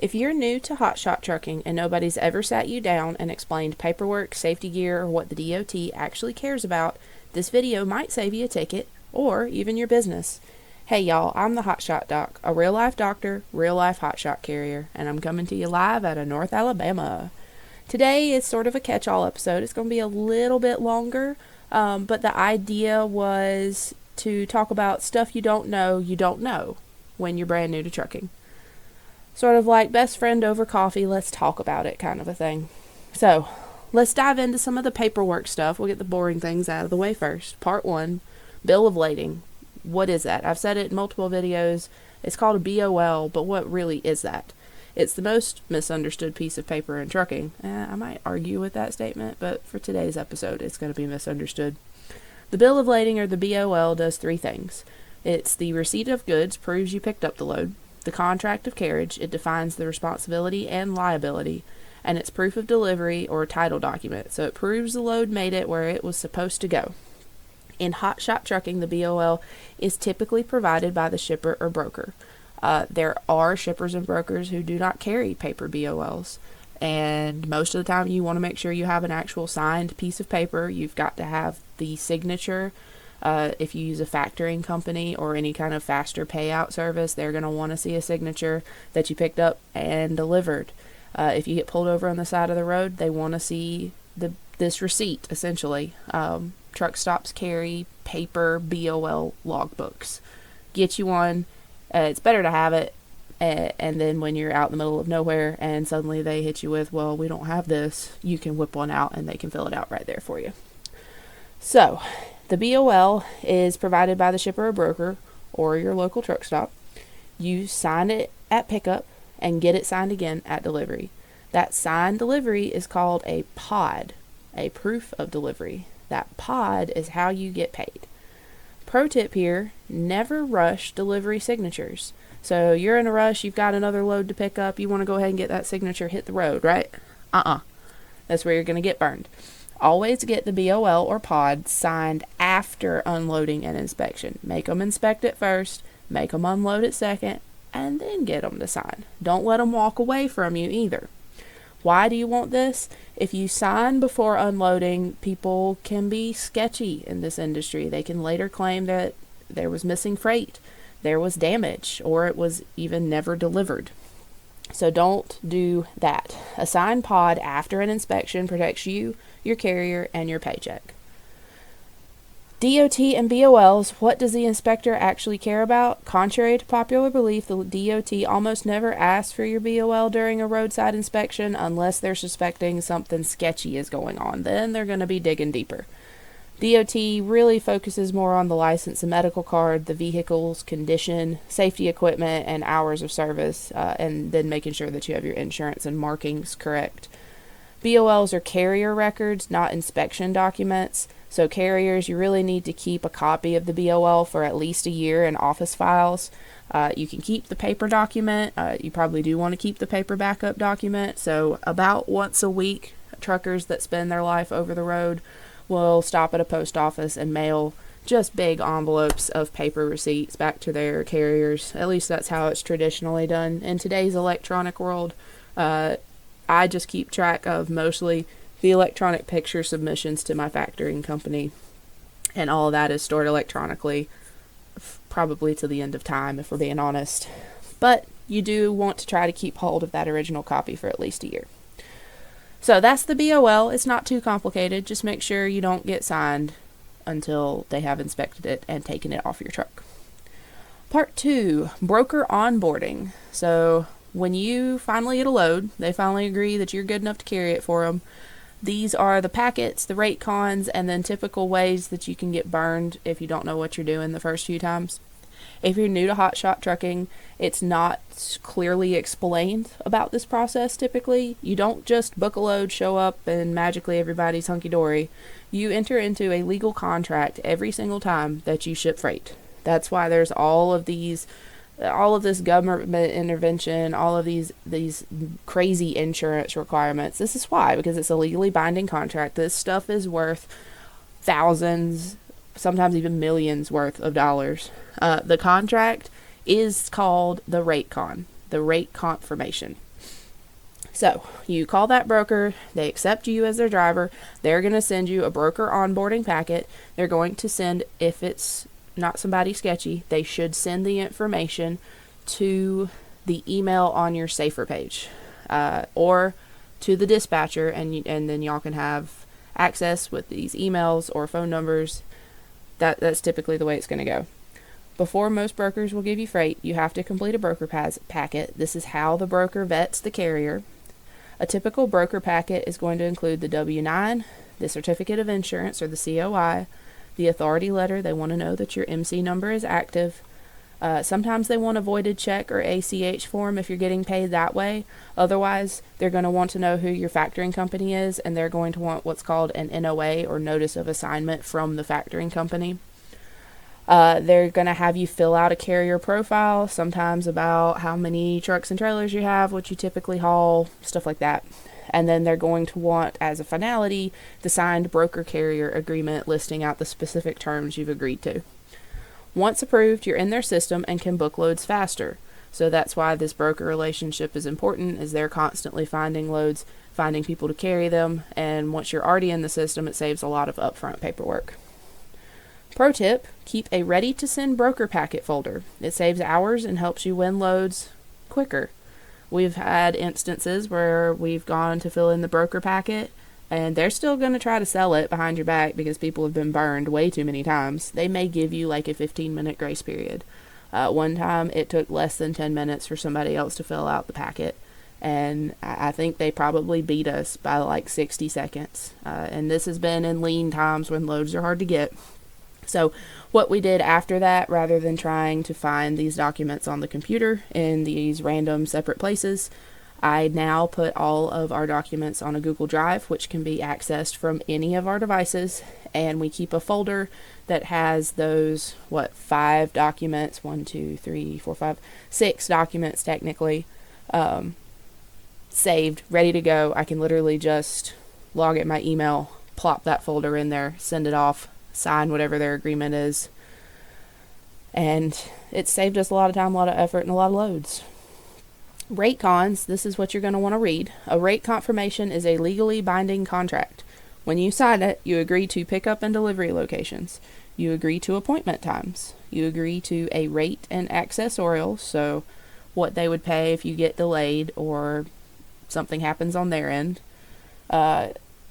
If you're new to Hotshot trucking and nobody's ever sat you down and explained paperwork, safety gear, or what the DOT actually cares about, this video might save you a ticket or even your business. Hey y'all, I'm the Hotshot Doc, a real-life doctor, real-life hotshot carrier, and I'm coming to you live out of North Alabama. Today is sort of a catch-all episode. It's going to be a little bit longer, but the idea was to talk about stuff you don't know when you're brand new to trucking. Sort of like best friend over coffee, let's talk about it kind of a thing. So, let's dive into some of the paperwork stuff. We'll get the boring things out of the way first. Part 1, bill of lading. What is that? I've said it in multiple videos. It's called a BOL, but what really is that? It's the most misunderstood piece of paper in trucking. I might argue with that statement, but for today's episode, it's going to be misunderstood. The bill of lading, or the BOL, does 3 things. It's the receipt of goods, proves you picked up the load. The contract of carriage, it defines the responsibility and liability. And it's proof of delivery, or title document, so it proves the load made it where it was supposed to go. In hotshot trucking, the BOL is typically provided by the shipper or broker. There are shippers and brokers who do not carry paper BOLs, and most of the time you want to make sure you have an actual signed piece of paper. You've got to have the signature. If you use a factoring company or any kind of faster payout service, they're going to want to see a signature that you picked up and delivered. If you get pulled over on the side of the road, they want to see this receipt, essentially. Truck stops carry paper BOL logbooks. Get you one. It's better to have it, and then when you're out in the middle of nowhere and suddenly they hit you with, well, we don't have this, you can whip one out and they can fill it out right there for you. So, the BOL is provided by the shipper or broker or your local truck stop. You sign it at pickup and get it signed again at delivery. That signed delivery is called a POD, a proof of delivery. That POD is how you get paid. Pro tip here, never rush delivery signatures. So you're in a rush, you've got another load to pick up, you want to go ahead and get that signature, hit the road, right? That's where you're going to get burned. Always get the BOL or POD signed after unloading and inspection. Make them inspect it first, make them unload it second, and then get them to sign. Don't let them walk away from you either. Why do you want this? If you sign before unloading, people can be sketchy in this industry. They can later claim that there was missing freight, there was damage, or it was even never delivered. So don't do that. A signed POD after an inspection protects you, your carrier, and your paycheck. DOT and BOLs, what does the inspector actually care about? Contrary to popular belief, the DOT almost never asks for your BOL during a roadside inspection unless they're suspecting something sketchy is going on. Then they're going to be digging deeper. DOT really focuses more on the license and medical card, the vehicle's condition, safety equipment, and hours of service, and then making sure that you have your insurance and markings correct. BOLs are carrier records, not inspection documents. So carriers, you really need to keep a copy of the BOL for at least a year in office files. You can keep the paper document. You probably do want to keep the paper backup document. So about once a week, truckers that spend their life over the road will stop at a post office and mail just big envelopes of paper receipts back to their carriers. At least that's how it's traditionally done. In today's electronic world, I just keep track of mostly the electronic picture submissions to my factoring company, and all of that is stored electronically, probably to the end of time if we're being honest. But you do want to try to keep hold of that original copy for at least a year. So that's the BOL. It's not too complicated. Just make sure you don't get signed until they have inspected it and taken it off your truck. Part 2, broker onboarding. So when you finally get a load, they finally agree that you're good enough to carry it for them. These are the packets, the rate cons, and then typical ways that you can get burned if you don't know what you're doing the first few times. If you're new to hotshot trucking, it's not clearly explained about this process typically. You don't just book a load, show up, and magically everybody's hunky-dory. You enter into a legal contract every single time that you ship freight. That's why there's all of this government intervention, all of these crazy insurance requirements. This is why, because it's a legally binding contract. This stuff is worth thousands, sometimes even millions worth of dollars. The contract is called the rate confirmation. So you call that broker, they accept you as their driver, they're going to send you a broker onboarding packet. They're going to send, if it's not somebody sketchy, they should send the information to the email on your Safer page, or to the dispatcher, and then y'all can have access with these emails or phone numbers. That's typically the way it's going to go. Before most brokers will give you freight, you have to complete a broker packet. This is how the broker vets the carrier. A typical broker packet is going to include the W-9, the certificate of insurance or the COI, the authority letter. They want to know that your MC number is active. Sometimes they want a voided check or ACH form if you're getting paid that way. Otherwise, they're going to want to know who your factoring company is, and they're going to want what's called an NOA or notice of assignment from the factoring company. They're going to have you fill out a carrier profile, sometimes about how many trucks and trailers you have, what you typically haul, stuff like that. And then they're going to want, as a finality, the signed broker carrier agreement listing out the specific terms you've agreed to. Once approved, you're in their system and can book loads faster. So that's why this broker relationship is important, is they're constantly finding loads, finding people to carry them, and once you're already in the system, it saves a lot of upfront paperwork. Pro tip, keep a ready-to-send broker packet folder. It saves hours and helps you win loads quicker. We've had instances where we've gone to fill in the broker packet, and they're still going to try to sell it behind your back because people have been burned way too many times. They may give you like a 15-minute grace period. One time, it took less than 10 minutes for somebody else to fill out the packet, and I think they probably beat us by like 60 seconds. And this has been in lean times when loads are hard to get. So what we did after that, rather than trying to find these documents on the computer in these random separate places, I now put all of our documents on a Google Drive, which can be accessed from any of our devices, and we keep a folder that has those, 5 documents, 6 documents technically, saved, ready to go. I can literally just log in my email, plop that folder in there, send it off, sign whatever their agreement is, and it saved us a lot of time, a lot of effort, and a lot of loads. Rate cons, this is what you're going to want to read. A rate confirmation is a legally binding contract. When you sign it, you agree to pickup and delivery locations. You agree to appointment times. You agree to a rate and accessorial, so what they would pay if you get delayed or something happens on their end.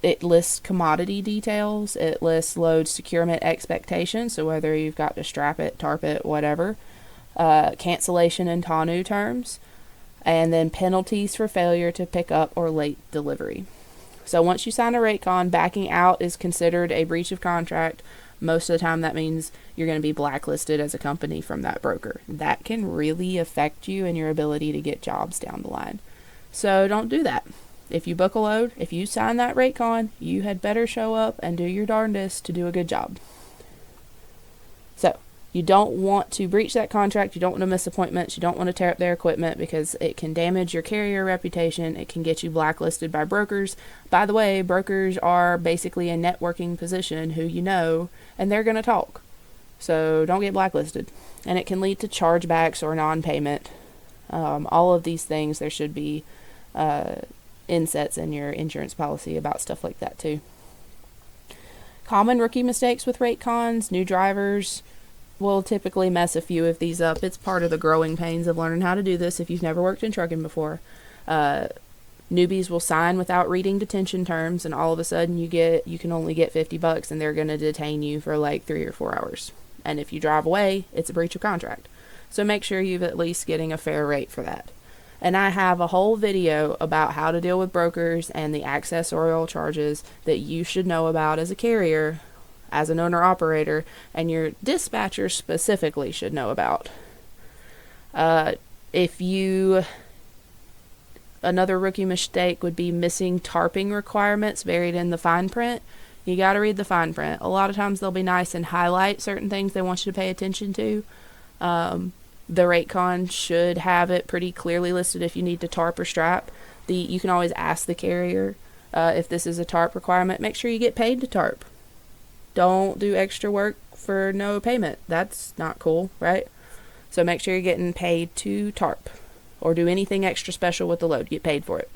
It lists commodity details. It lists load securement expectations, so whether you've got to strap it, tarp it, whatever. Cancellation and tonneau terms. And then penalties for failure to pick up or late delivery. So once you sign a rate con, backing out is considered a breach of contract. Most of the time that means you're going to be blacklisted as a company from that broker. That can really affect you and your ability to get jobs down the line. So don't do that. If you book a load, if you sign that rate con, you had better show up and do your darndest to do a good job. So you don't want to breach that contract. You don't want to miss appointments. You don't want to tear up their equipment because it can damage your carrier reputation. It can get you blacklisted by brokers. By the way, brokers are basically a networking position who you know, and they're going to talk. So don't get blacklisted. And it can lead to chargebacks or non-payment. All of these things, there should be insets in your insurance policy about stuff like that too. Common rookie mistakes with rate cons. New drivers will typically mess a few of these up. It's part of the growing pains of learning how to do this if you've never worked in trucking before. Newbies will sign without reading detention terms, and all of a sudden you can only get $50 and they're going to detain you for like 3 or 4 hours. And if you drive away, it's a breach of contract. So make sure you've at least getting a fair rate for that. And I have a whole video about how to deal with brokers and the accessorial charges that you should know about as a carrier, as an owner-operator, and your dispatcher specifically should know about. Another rookie mistake would be missing tarping requirements buried in the fine print. You got to read the fine print. A lot of times they'll be nice and highlight certain things they want you to pay attention to. The rate con should have it pretty clearly listed if you need to tarp or strap. You can always ask the carrier if this is a tarp requirement. Make sure you get paid to tarp. Don't do extra work for no payment. That's not cool, right? So make sure you're getting paid to tarp or do anything extra special with the load. Get paid for it.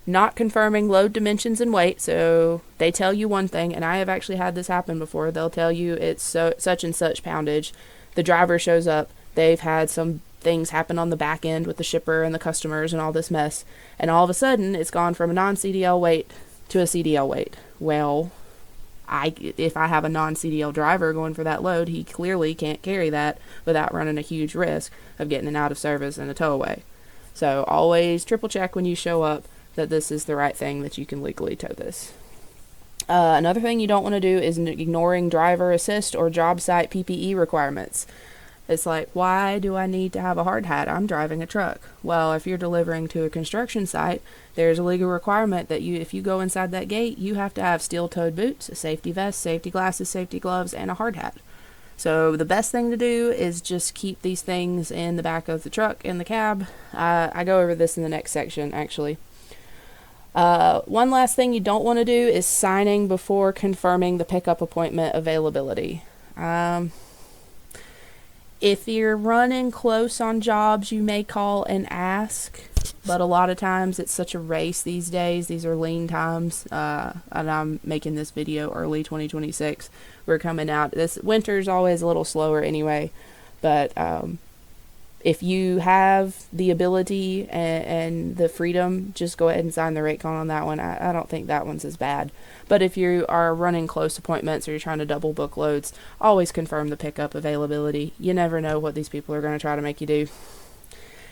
Not confirming load dimensions and weight. So they tell you one thing, and I have actually had this happen before. They'll tell you it's such and such poundage. The driver shows up. They've had some things happen on the back end with the shipper and the customers and all this mess. And all of a sudden, it's gone from a non-CDL weight to a CDL weight. Well, if I have a non-CDL driver going for that load, he clearly can't carry that without running a huge risk of getting it out of service and a tow away. So always triple check when you show up that this is the right thing, that you can legally tow this. Another thing you don't want to do is ignoring driver assist or job site PPE requirements. It's like, why do I need to have a hard hat? I'm driving a truck. Well, if you're delivering to a construction site, there's a legal requirement that if you go inside that gate, you have to have steel-toed boots, a safety vest, safety glasses, safety gloves, and a hard hat. So the best thing to do is just keep these things in the back of the truck, in the cab. I go over this in the next section, actually. One last thing you don't want to do is signing before confirming the pickup appointment availability. If you're running close on jobs, you may call and ask, but a lot of times it's such a race these days. These are lean times, and I'm making this video early 2026. We're coming out. This winter's always a little slower anyway, but if you have the ability and the freedom, just go ahead and sign the rate con on that one. I don't think that one's as bad. But if you are running close appointments or you're trying to double book loads, always confirm the pickup availability. You never know what these people are going to try to make you do.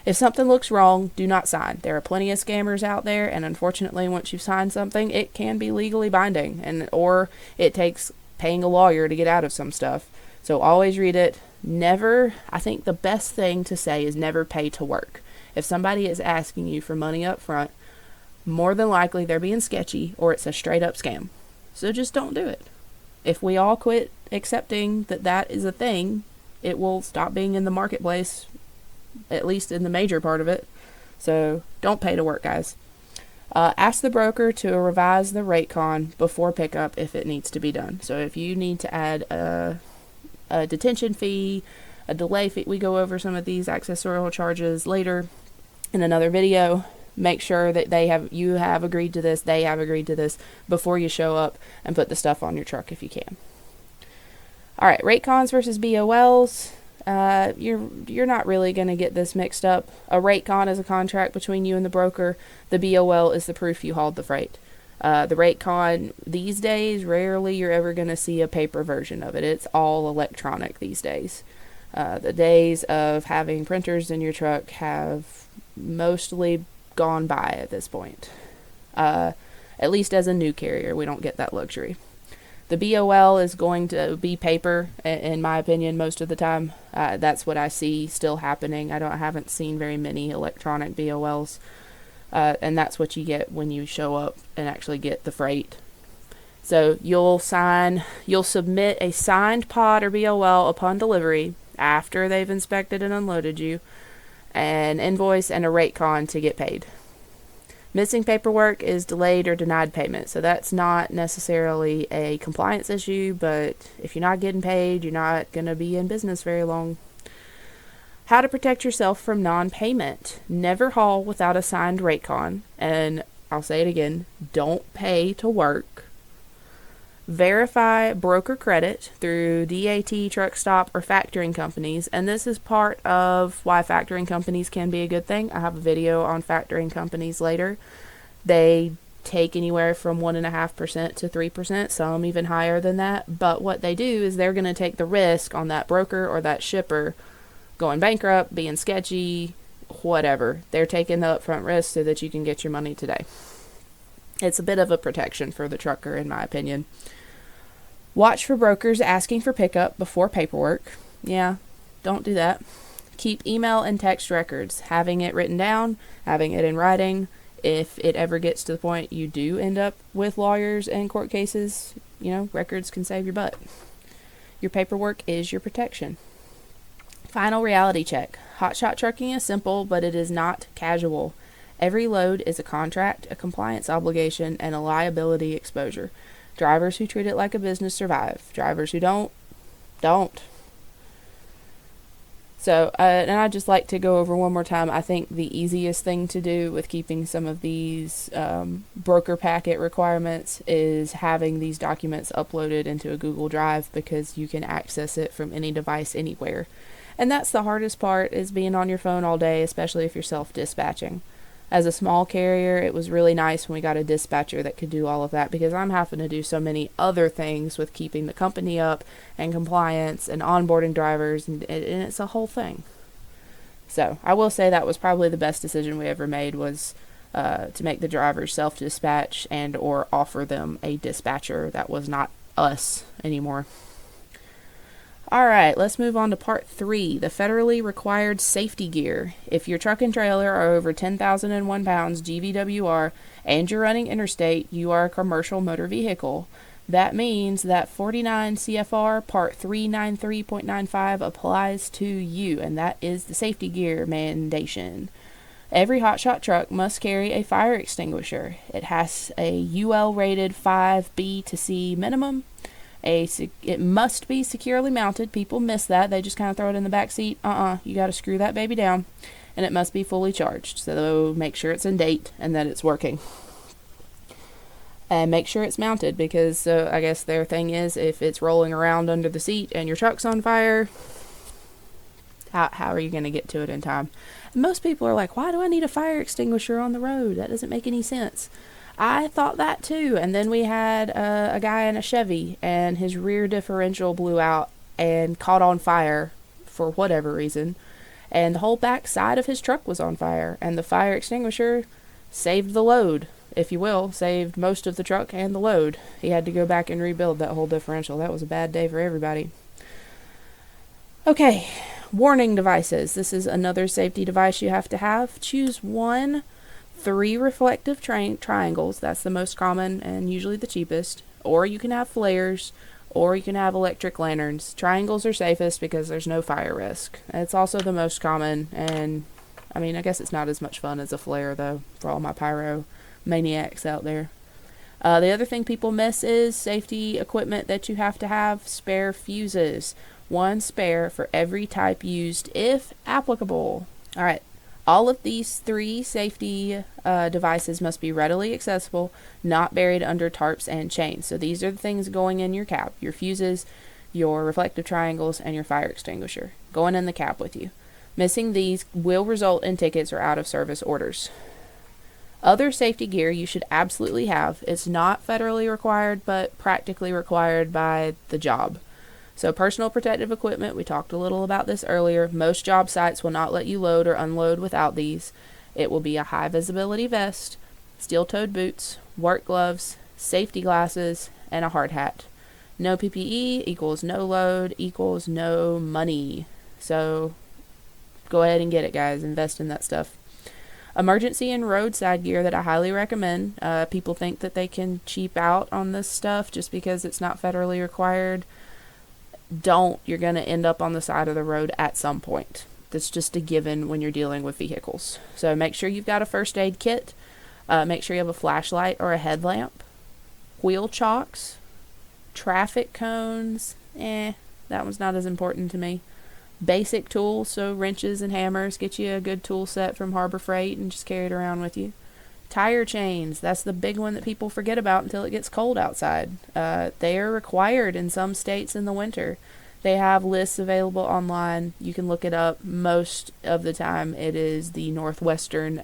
If something looks wrong, do not sign. There are plenty of scammers out there, and unfortunately, once you've signed something, it can be legally binding, or it takes paying a lawyer to get out of some stuff. So always read it. Never, I think the best thing to say is never pay to work. If somebody is asking you for money up front, more than likely they're being sketchy or it's a straight up scam. So just don't do it. If we all quit accepting that that is a thing, it will stop being in the marketplace, at least in the major part of it. So don't pay to work, guys. Ask the broker to revise the rate con before pickup if it needs to be done. So if you need to add a detention fee, a delay fee, we go over some of these accessorial charges later in another video. Make sure that you have agreed to this, they have agreed to this before you show up, and put the stuff on your truck if you can. Alright, rate cons versus BOLs. You're not really going to get this mixed up. A rate con is a contract between you and the broker. The BOL is the proof you hauled the freight. The rate con these days, rarely you're ever going to see a paper version of it. It's all electronic these days. The days of having printers in your truck have mostly gone by at this point. At least as a new carrier, we don't get that luxury. The BOL is going to be paper, in my opinion, most of the time. That's what I see still happening. I haven't seen very many electronic BOLs. And that's what you get when you show up and actually get the freight. So you'll submit a signed pod or BOL upon delivery after they've inspected and unloaded you, an invoice and a rate con to get paid. Missing paperwork is delayed or denied payment. So that's not necessarily a compliance issue, but if you're not getting paid, you're not going to be in business very long. How to protect yourself from non-payment. Never haul without a signed rate con. And I'll say it again, don't pay to work. Verify broker credit through DAT, truck stop, or factoring companies. And this is part of why factoring companies can be a good thing. I have a video on factoring companies later. They take anywhere from 1.5% to 3%, some even higher than that. But what they do is they're going to take the risk on that broker or that shipper going bankrupt, being sketchy, whatever. They're taking the upfront risk so that you can get your money today. It's a bit of a protection for the trucker, in my opinion. Watch for brokers asking for pickup before paperwork. Yeah, don't do that. Keep email and text records. Having it written down, having it in writing. If it ever gets to the point you do end up with lawyers and court cases, records can save your butt. Your paperwork is your protection. Final reality check. Hotshot trucking is simple, but it is not casual. Every load is a contract, a compliance obligation, and a liability exposure. Drivers who treat it like a business survive. Drivers who don't. So, and I'd just like to go over one more time. I think the easiest thing to do with keeping some of these broker packet requirements is having these documents uploaded into a Google Drive, because you can access it from any device anywhere. And that's the hardest part, is being on your phone all day, especially if you're self-dispatching. As a small carrier, it was really nice when we got a dispatcher that could do all of that, because I'm having to do so many other things with keeping the company up and compliance and onboarding drivers, and it's a whole thing. So I will say that was probably the best decision we ever made, was to make the drivers self-dispatch and or offer them a dispatcher that was not us anymore. All right, let's move on to part 3, the federally required safety gear. If your truck and trailer are over 10,001 pounds GVWR and you're running interstate, you are a commercial motor vehicle. That means that 49 CFR part 393.95 applies to you, and that is the safety gear mandation. Every Hotshot truck must carry a fire extinguisher. It has a UL rated 5B to C minimum. It must be securely mounted. People miss that. They just kind of throw it in the back seat. You got to screw that baby down. And it must be fully charged. So make sure it's in date and that it's working. And make sure it's mounted, because I guess their thing is, if it's rolling around under the seat and your truck's on fire, how are you going to get to it in time? And most people are like, why do I need a fire extinguisher on the road? That doesn't make any sense. I thought that too, and then we had a guy in a Chevy, and his rear differential blew out and caught on fire for whatever reason, and the whole back side of his truck was on fire, and the fire extinguisher saved the load, if you will, saved most of the truck and the load. He had to go back and rebuild that whole differential. That was a bad day for everybody. Okay, warning devices. This is another safety device you have to have. Choose one. 3 reflective triangles, that's the most common and usually the cheapest, or you can have flares, or you can have electric lanterns. Triangles are safest because there's no fire risk. It's also the most common, and I mean, I guess it's not as much fun as a flare though, for all my pyro maniacs out there. The other thing people miss is safety equipment that you have to have: spare fuses. 1 spare for every type used if applicable. Alright. All of these 3 safety devices must be readily accessible, not buried under tarps and chains. So these are the things going in your cab: your fuses, your reflective triangles, and your fire extinguisher, going in the cab with you. Missing these will result in tickets or out of service orders. Other safety gear you should absolutely have. It's not federally required, but practically required by the job. So personal protective equipment, we talked a little about this earlier. Most job sites will not let you load or unload without these. It will be a high visibility vest, steel-toed boots, work gloves, safety glasses, and a hard hat. No PPE equals no load equals no money. So go ahead and get it, guys. Invest in that stuff. Emergency and roadside gear that I highly recommend. People think that they can cheap out on this stuff just because it's not federally required. Don't. You're going to end up on the side of the road at some point. That's just a given when you're dealing with vehicles. So make sure you've got a first aid kit. Make sure you have a flashlight or a headlamp. Wheel chocks. Traffic cones. That one's not as important to me. Basic tools, so wrenches and hammers. Get you a good tool set from Harbor Freight and just carry it around with you. Tire chains, that's the big one that people forget about until it gets cold outside. They are required in some states in the winter. They have lists available online. You can look it up. Most of the time it is the northwestern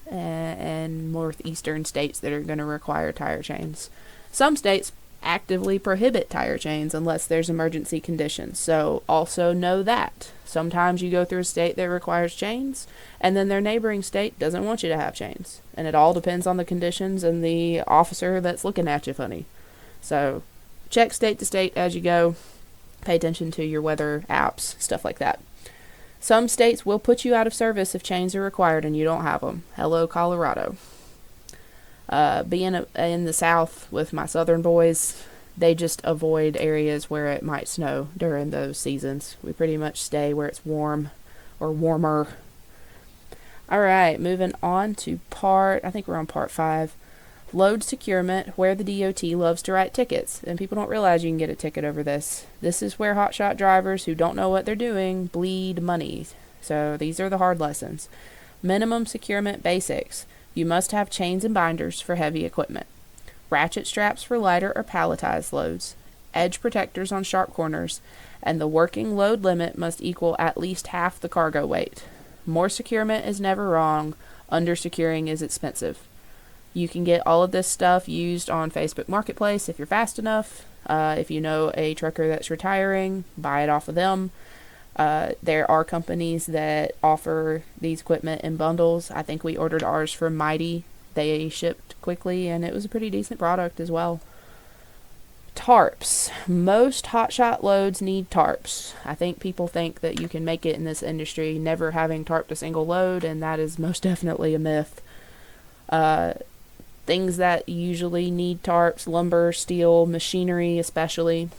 and northeastern states that are going to require tire chains. Some states actively prohibit tire chains unless there's emergency conditions. So also know that. Sometimes you go through a state that requires chains, and then their neighboring state doesn't want you to have chains. And it all depends on the conditions and the officer that's looking at you funny. So check state to state as you go. Pay attention to your weather apps, stuff like that. Some states will put you out of service if chains are required and you don't have them. Hello, Colorado. Being in the South with my southern boys, they just avoid areas where it might snow during those seasons. We pretty much stay where it's warm or warmer. Alright, moving on to I think we're on part 5. Load securement, where the DOT loves to write tickets, and people don't realize you can get a ticket over this. This is where hotshot drivers who don't know what they're doing bleed money. So these are the hard lessons. Minimum securement basics. You must have chains and binders for heavy equipment. Ratchet straps for lighter or palletized loads. Edge protectors on sharp corners. And the working load limit must equal at least half the cargo weight. More securement is never wrong. Under securing is expensive. You can get all of this stuff used on Facebook Marketplace if you're fast enough. If you know a trucker that's retiring, buy it off of them. There are companies that offer these equipment in bundles. I think we ordered ours from Mighty. They shipped quickly, and it was a pretty decent product as well. Tarps. Most hotshot loads need tarps. I think people think that you can make it in this industry never having tarped a single load, and that is most definitely a myth. Things that usually need tarps: lumber, steel, machinery especially.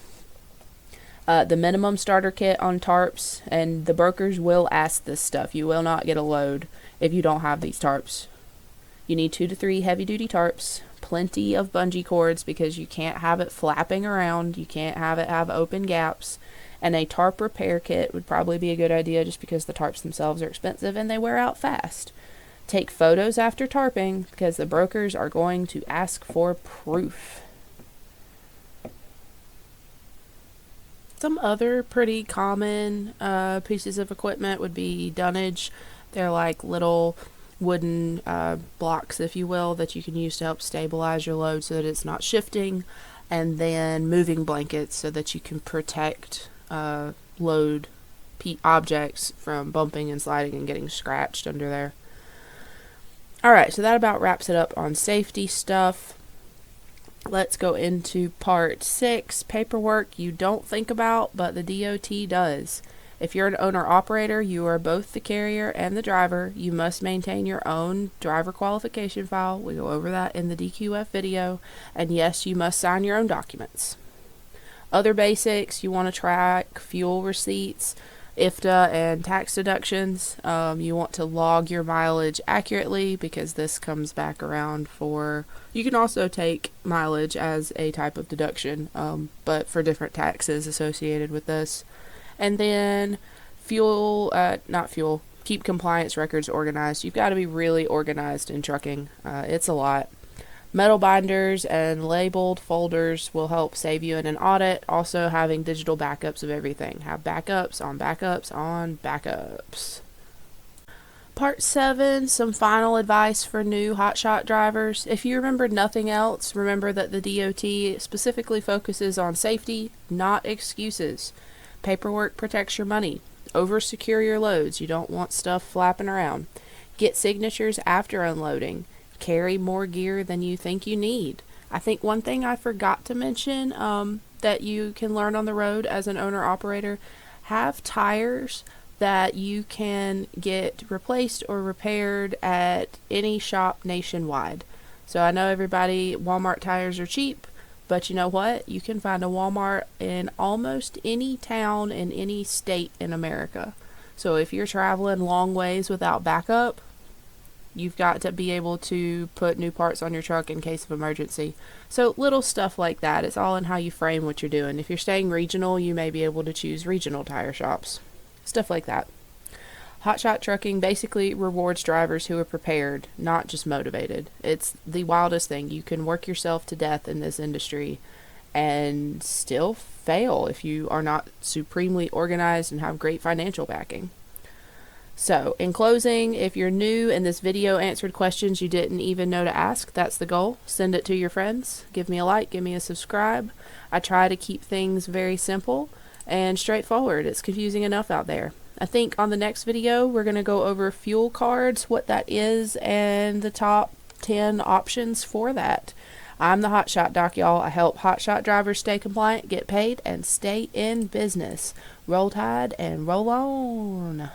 The minimum starter kit on tarps, and the brokers will ask this stuff. You will not get a load if you don't have these tarps. You need 2 to 3 heavy-duty tarps, plenty of bungee cords because you can't have it flapping around. You can't have it have open gaps. And a tarp repair kit would probably be a good idea just because the tarps themselves are expensive and they wear out fast. Take photos after tarping because the brokers are going to ask for proof. Some other pretty common pieces of equipment would be dunnage. They're like little wooden blocks, if you will, that you can use to help stabilize your load so that it's not shifting. And then moving blankets so that you can protect load objects from bumping and sliding and getting scratched under there. Alright, so that about wraps it up on safety stuff. Let's go into part 6, paperwork you don't think about, but the DOT does. If you're an owner-operator, you are both the carrier and the driver. You must maintain your own driver qualification file. We go over that in the DQF video. And yes, you must sign your own documents. Other basics, you want to track fuel receipts, IFTA, and tax deductions. You want to log your mileage accurately because this comes back around for... You can also take mileage as a type of deduction, but for different taxes associated with this. And then keep compliance records organized. You've got to be really organized in trucking. It's a lot. Metal binders and labeled folders will help save you in an audit. Also, having digital backups of everything. Have backups on backups on backups. Part 7, some final advice for new hotshot drivers. If you remember nothing else, remember that the DOT specifically focuses on safety, not excuses. Paperwork protects your money. Over-secure your loads. You don't want stuff flapping around. Get signatures after unloading. Carry more gear than you think you need. I think one thing I forgot to mention that you can learn on the road as an owner-operator, have tires that you can get replaced or repaired at any shop nationwide. So I know Walmart tires are cheap, but you know what? You can find a Walmart in almost any town in any state in America. So if you're traveling long ways without backup, you've got to be able to put new parts on your truck in case of emergency. So little stuff like that. It's all in how you frame what you're doing. If you're staying regional, you may be able to choose regional tire shops. Stuff like that. Hotshot trucking basically rewards drivers who are prepared, not just motivated. It's the wildest thing. You can work yourself to death in this industry and still fail if you are not supremely organized and have great financial backing. So, in closing, if you're new and this video answered questions you didn't even know to ask, that's the goal. Send it to your friends. Give me a like, give me a subscribe. I try to keep things very simple and straightforward. It's confusing enough out there. I think on the next video, we're going to go over fuel cards, what that is, and the top 10 options for that. I'm the Hotshot Doc, y'all. I help hotshot drivers stay compliant, get paid, and stay in business. Roll Tide and roll on.